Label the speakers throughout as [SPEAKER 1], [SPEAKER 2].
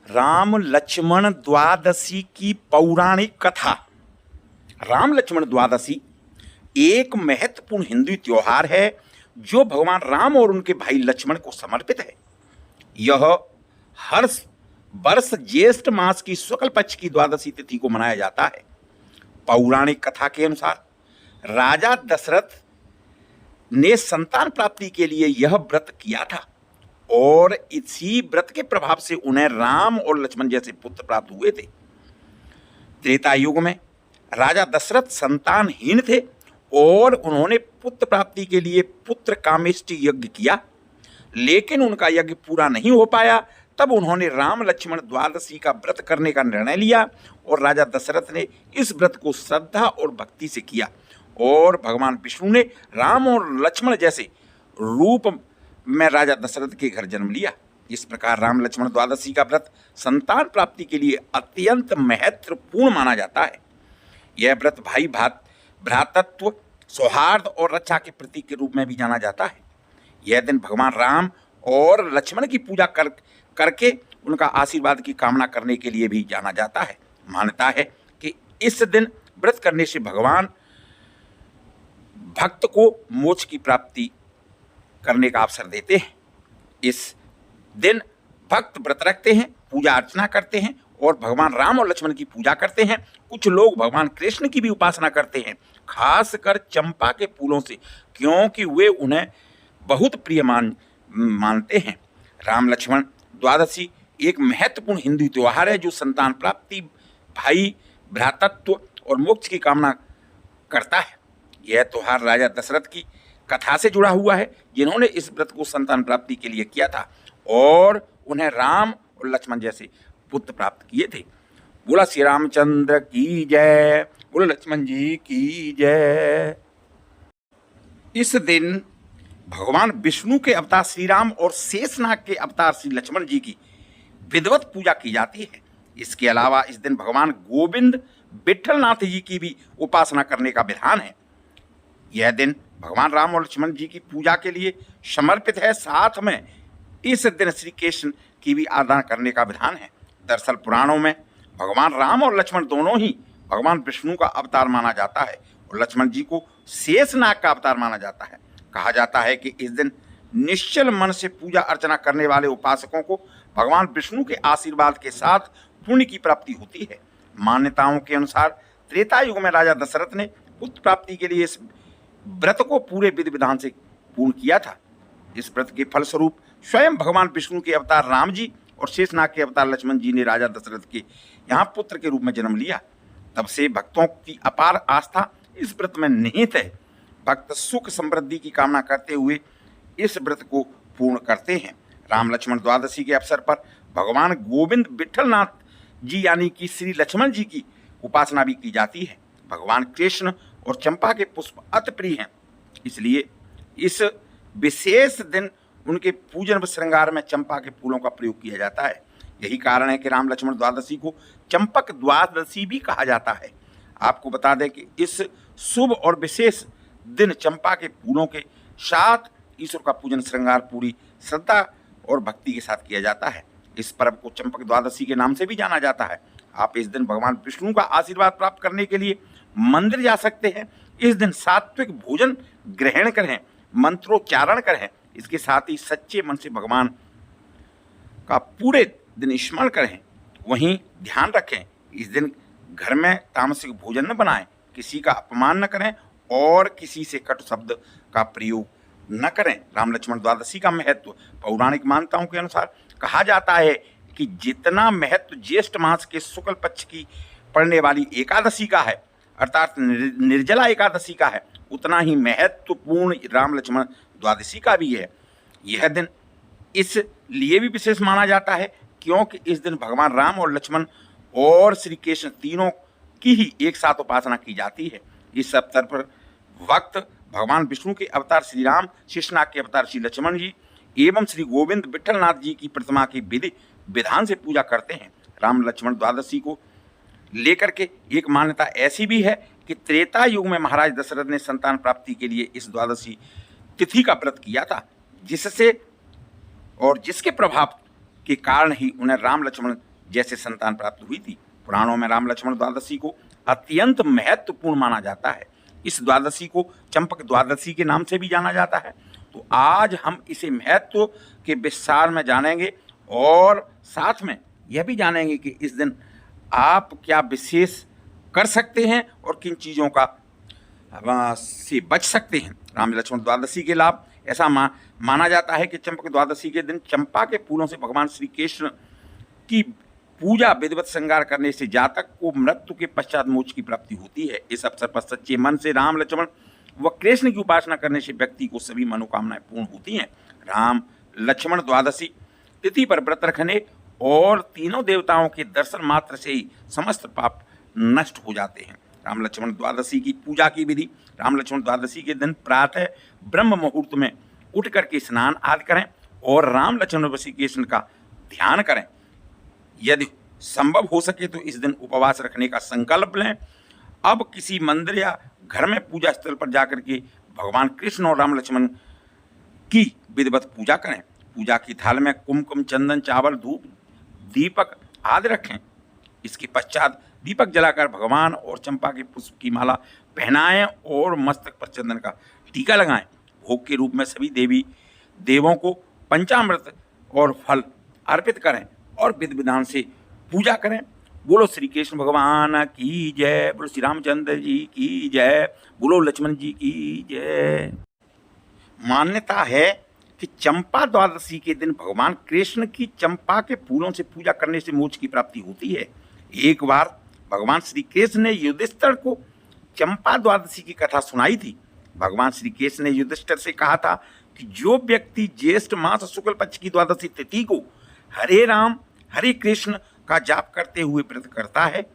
[SPEAKER 1] राम लक्ष्मण द्वादशी की पौराणिक कथा। राम लक्ष्मण द्वादशी एक महत्वपूर्ण हिंदू त्योहार है जो भगवान राम और उनके भाई लक्ष्मण को समर्पित है। यह हर वर्ष ज्येष्ठ मास की शुक्ल पक्ष की द्वादशी तिथि को मनाया जाता है। पौराणिक कथा के अनुसार राजा दशरथ ने संतान प्राप्ति के लिए यह व्रत किया था और इसी व्रत के प्रभाव से उन्हें राम और लक्ष्मण जैसे पुत्र प्राप्त हुए थे। त्रेता युग में राजा दशरथ संतानहीन थे और उन्होंने पुत्र प्राप्ति के लिए पुत्र कामेष्टि यज्ञ किया, लेकिन उनका यज्ञ पूरा नहीं हो पाया। तब उन्होंने राम लक्ष्मण द्वादशी का व्रत करने का निर्णय लिया और राजा दशरथ ने इस व्रत को श्रद्धा और भक्ति से किया और भगवान विष्णु ने राम और लक्ष्मण जैसे रूप में राजा दशरथ के घर जन्म लिया। इस प्रकार राम लक्ष्मण द्वादशी का व्रत संतान प्राप्ति के लिए अत्यंत महत्वपूर्ण माना जाता है। यह व्रत भाई भ्रातृत्व, सौहार्द और रक्षा के प्रतीक के रूप में भी जाना जाता है। यह दिन भगवान राम और लक्ष्मण की पूजा करके उनका आशीर्वाद की कामना करने के लिए भी जाना जाता है। मान्यता है कि इस दिन व्रत करने से भगवान भक्त को मोक्ष की प्राप्ति करने का अवसर देते हैं। इस दिन भक्त व्रत रखते हैं, पूजा अर्चना करते हैं और भगवान राम और लक्ष्मण की पूजा करते हैं। कुछ लोग भगवान कृष्ण की भी उपासना करते हैं, खासकर चंपा के फूलों से, क्योंकि वे उन्हें बहुत प्रिय मानते हैं। राम लक्ष्मण द्वादशी एक महत्वपूर्ण हिंदू त्योहार है जो संतान प्राप्ति, भाई भ्रातृत्व और मोक्ष की कामना करता है। यह त्योहार राजा दशरथ की कथा से जुड़ा हुआ है, जिन्होंने इस व्रत को संतान प्राप्ति के लिए किया था और उन्हें राम और लक्ष्मण जैसे पुत्र प्राप्त किए थे। बोला श्री रामचंद्र की जय, बोला लक्ष्मण जी की जय। इस दिन भगवान विष्णु के अवतार श्री राम और शेषनाग के अवतार श्री लक्ष्मण जी की विधिवत पूजा की जाती है। इसके अलावा इस दिन भगवान गोविंद विठलनाथ जी की भी उपासना करने का विधान है। यह दिन भगवान राम और लक्ष्मण जी की पूजा के लिए समर्पित है। साथ में इस दिन श्री कृष्ण की भी आराधना करने का विधान है। दरअसल पुराणों में भगवान राम और लक्ष्मण दोनों ही भगवान विष्णु का अवतार माना जाता है और लक्ष्मण जी को शेषनाग का अवतार माना जाता है। कहा जाता है कि इस दिन निश्चल मन से पूजा अर्चना करने वाले उपासकों को भगवान विष्णु के आशीर्वाद के साथ पुण्य की प्राप्ति होती है। मान्यताओं के अनुसार त्रेता युग में राजा दशरथ ने पुत्र प्राप्ति के लिए इस व्रत को पूरे विधि विधान से पूर्ण किया था। इस व्रत के फलस्वरूप स्वयं भगवान विष्णु के अवतार राम जी और शेषनाग के अवतार लक्ष्मण जी ने राजा दशरथ के यहाँ पुत्र के रूप में जन्म लिया। तब से भक्तों की अपार आस्था इस व्रत में निहित है। भक्त सुख समृद्धि की कामना करते हुए इस व्रत को पूर्ण करते हैं। राम लक्ष्मण द्वादशी के अवसर पर भगवान गोविंद विठलनाथ जी यानी कि श्री लक्ष्मण जी की उपासना भी की जाती है। भगवान कृष्ण और चंपा के पुष्प अति प्रिय हैं, इसलिए इस विशेष दिन उनके पूजन व श्रृंगार में चंपा के फूलों का प्रयोग किया जाता है। यही कारण है कि राम लक्ष्मण द्वादशी को चंपक द्वादशी भी कहा जाता है। आपको बता दें कि इस शुभ और विशेष दिन चंपा के फूलों के साथ ईश्वर का पूजन श्रृंगार पूरी श्रद्धा और भक्ति के साथ किया जाता है। इस पर्व को चंपक द्वादशी के नाम से भी जाना जाता है। आप इस दिन भगवान विष्णु का आशीर्वाद प्राप्त करने के लिए मंदिर जा सकते हैं। इस दिन सात्विक भोजन ग्रहण करें, मंत्रोच्चारण करें, इसके साथ ही सच्चे मन से भगवान का पूरे दिन स्मरण करें। वहीं ध्यान रखें, इस दिन घर में तामसिक भोजन न बनाएं, किसी का अपमान न करें और किसी से कटु शब्द का प्रयोग न करें। राम लक्ष्मण द्वादशी का महत्व पौराणिक मान्यताओं के अनुसार कहा जाता है कि जितना महत्व ज्येष्ठ मास के शुक्ल पक्ष की पड़ने वाली एकादशी का है, अर्थात निर्जला एकादशी का है, उतना ही महत्वपूर्ण राम लक्ष्मण द्वादशी का भी है। यह दिन इसलिए भी विशेष माना जाता है क्योंकि इस दिन भगवान राम और लक्ष्मण और श्री कृष्ण तीनों की ही एक साथ उपासना की जाती है। इस अवसर पर भक्त भगवान विष्णु के अवतार श्री राम, शेषनाग के अवतार श्री लक्ष्मण जी एवं श्री गोविंद विठलनाथ जी की प्रतिमा की विधि विधान से पूजा करते हैं। राम लक्ष्मण द्वादशी को लेकर के एक मान्यता ऐसी भी है कि त्रेता युग में महाराज दशरथ ने संतान प्राप्ति के लिए इस द्वादशी तिथि का व्रत किया था, जिससे और जिसके प्रभाव के कारण ही उन्हें राम लक्ष्मण जैसे संतान प्राप्त हुई थी। पुराणों में राम लक्ष्मण द्वादशी को अत्यंत महत्वपूर्ण माना जाता है। इस द्वादशी को चंपक द्वादशी के नाम से भी जाना जाता है। तो आज हम इसे महत्व के विस्तार में जानेंगे और साथ में यह भी जानेंगे कि इस दिन आप क्या विशेष कर सकते हैं और किन चीज़ों का से बच सकते हैं। राम लक्ष्मण द्वादशी के लाभ, ऐसा माना जाता है कि चंपक द्वादशी के दिन चंपा के फूलों से भगवान श्री कृष्ण की पूजा विधिवत श्रृंगार करने से जातक को मृत्यु के पश्चात मोक्ष की प्राप्ति होती है। इस अवसर पर सच्चे मन से राम लक्ष्मण व कृष्ण की उपासना करने से व्यक्ति को सभी मनोकामनाएं पूर्ण होती हैं। राम लक्ष्मण द्वादशी तिथि पर व्रत रखने और तीनों देवताओं के दर्शन मात्र से ही समस्त पाप नष्ट हो जाते हैं। राम लक्ष्मण द्वादशी की पूजा की विधि। राम लक्ष्मण द्वादशी के दिन प्रातः ब्रह्म मुहूर्त में उठ करके स्नान आदि करें और राम लक्ष्मण व श्री कृष्ण का ध्यान करें। यदि संभव हो सके तो इस दिन उपवास रखने का संकल्प लें। अब किसी मंदिर या घर में पूजा स्थल पर जाकर के भगवान कृष्ण और राम लक्ष्मण की विधिवत पूजा करें। पूजा की थाल में कुमकुम, चंदन, चावल, धूप, दीपक आदि रखें। इसके पश्चात दीपक जलाकर भगवान और चंपा के पुष्प की माला पहनाएं और मस्तक पर चंदन का टीका लगाएं। भोग के रूप में सभी देवी देवों को पंचामृत और फल अर्पित करें और विधि विधान से पूजा करें। बोलो श्री कृष्ण भगवान की जय, बोलो श्री रामचंद्र जी की जय, बोलो लक्ष्मण जी की जय। मान्यता है कि चंपा द्वादशी के दिन भगवान कृष्ण की चंपा के फूलों से पूजा करने से मोक्ष की प्राप्ति होती है। एक बार भगवान श्री कृष्ण ने युधिष्ठिर को चंपा द्वादशी की कथा सुनाई थी। भगवान श्री कृष्ण ने युधिष्ठिर से कहा था कि जो व्यक्ति ज्येष्ठ मास शुक्ल पक्ष की द्वादशी तिथि को हरे राम हरे कृष्ण का जाप करते हुए व्रत करता है,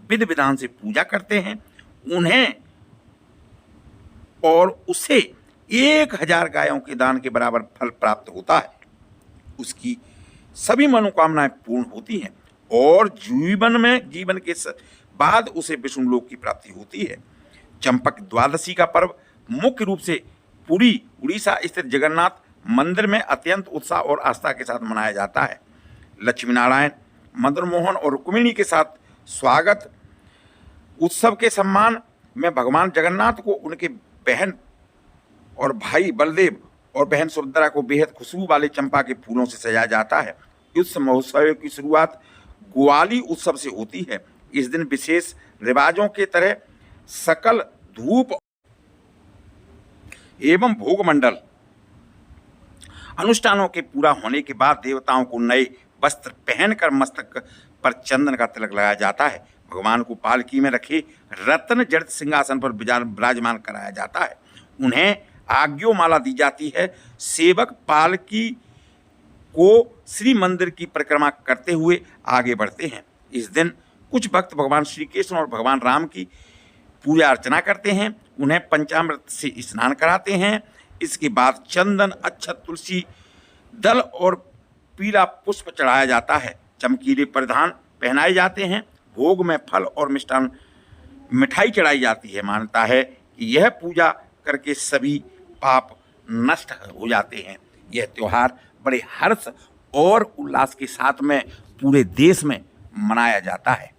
[SPEAKER 1] विधि विधान से पूजा करते हैं, उन्हें और उसे 1000 गायों के दान के बराबर फल प्राप्त होता है। उसकी सभी मनोकामनाएं पूर्ण होती हैं और जीवन के बाद उसे विष्णु लोक की प्राप्ति होती है। चंपक द्वादशी का पर्व मुख्य रूप से पुरी उड़ीसा स्थित जगन्नाथ मंदिर में अत्यंत उत्साह और आस्था के साथ मनाया जाता है। लक्ष्मी नारायण, मदन मोहन और रुक्मिणी के साथ स्वागत उत्सव के सम्मान में भगवान जगन्नाथ को उनके बहन और भाई बलदेव और बहन सुभद्रा को बेहद खुशबू वाले चंपा के फूलों से सजाया जाता है। इस महोत्सव की शुरुआत ग्वाली उत्सव से होती है। इस दिन विशेष रिवाजों के तरह सकल धूप एवं भोग मंडल अनुष्ठानों के पूरा होने के बाद देवताओं को नए वस्त्र पहनकर मस्तक पर चंदन का तिलक लगाया जाता है। भगवान को पालकी में रखे रत्न जड़ित सिंहासन पर विराजमान कराया जाता है। उन्हें आज्ञो माला दी जाती है। सेवक पालकी को श्री मंदिर की परिक्रमा करते हुए आगे बढ़ते हैं। इस दिन कुछ भक्त भगवान श्री कृष्ण और भगवान राम की पूजा अर्चना करते हैं, उन्हें पंचामृत से स्नान कराते हैं। इसके बाद चंदन, अक्षत, तुलसी दल और पीला पुष्प चढ़ाया जाता है। चमकीले परिधान पहनाए जाते हैं। भोग में फल और मिठाई चढ़ाई जाती है। मान्यता है कि यह पूजा करके सभी पाप नष्ट हो जाते हैं। यह त्यौहार बड़े हर्ष और उल्लास के साथ में पूरे देश में मनाया जाता है।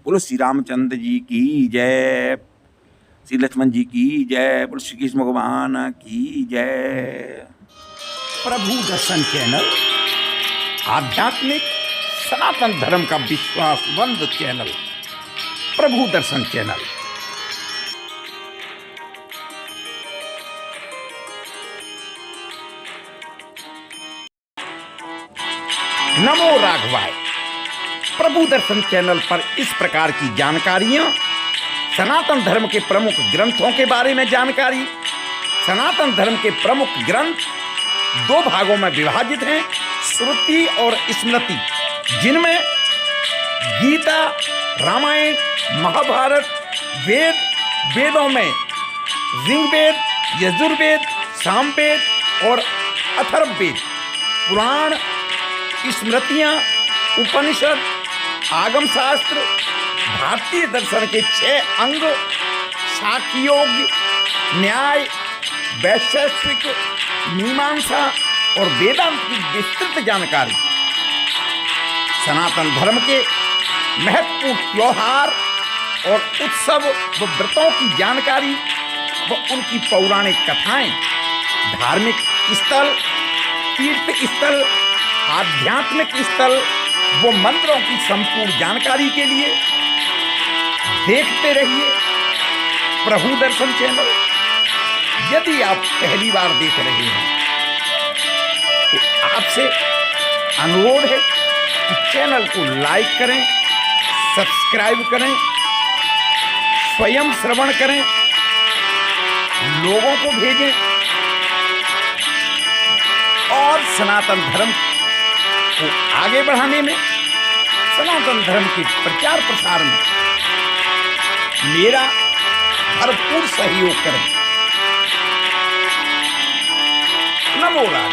[SPEAKER 1] बोलो श्री रामचंद्र जी की जय, श्री लक्ष्मण जी की जय, बोलो श्री कृष्ण भगवान की जय।
[SPEAKER 2] प्रभु दर्शन चैनल आध्यात्मिक सनातन धर्म का विश्वासवंत चैनल प्रभु दर्शन चैनल। नमो राघवाय। प्रभु दर्शन चैनल पर इस प्रकार की जानकारियां, सनातन धर्म के प्रमुख ग्रंथों के बारे में जानकारी। सनातन धर्म के प्रमुख ग्रंथ 2 भागों में विभाजित हैं, श्रुति और स्मृति, जिनमें गीता, रामायण, महाभारत, वेद, वेदों में ऋग्वेद, यजुर्वेद, सामवेद और अथर्ववेद, पुराण, स्मृतियाँ, उपनिषद, आगम शास्त्र, भारतीय दर्शन के 6 अंग, साख्ययोग, न्याय, वैशेषिक, मीमांसा और वेदांत की विस्तृत जानकारी। सनातन धर्म के महत्वपूर्ण त्योहार और उत्सव व व्रतों की जानकारी व उनकी पौराणिक कथाएं, धार्मिक स्थल, तीर्थ स्थल, आध्यात्मिक स्थल व मंदिरों की संपूर्ण जानकारी के लिए देखते रहिए प्रभु दर्शन चैनल। यदि आप पहली बार देख रहे हैं तो आपसे अनुरोध है कि चैनल को लाइक करें, सब्सक्राइब करें, स्वयं श्रवण करें, लोगों को भेजें और सनातन धर्म को आगे बढ़ाने में, सनातन धर्म के प्रचार प्रसार में मेरा भरपूर सहयोग करें। नमो राम।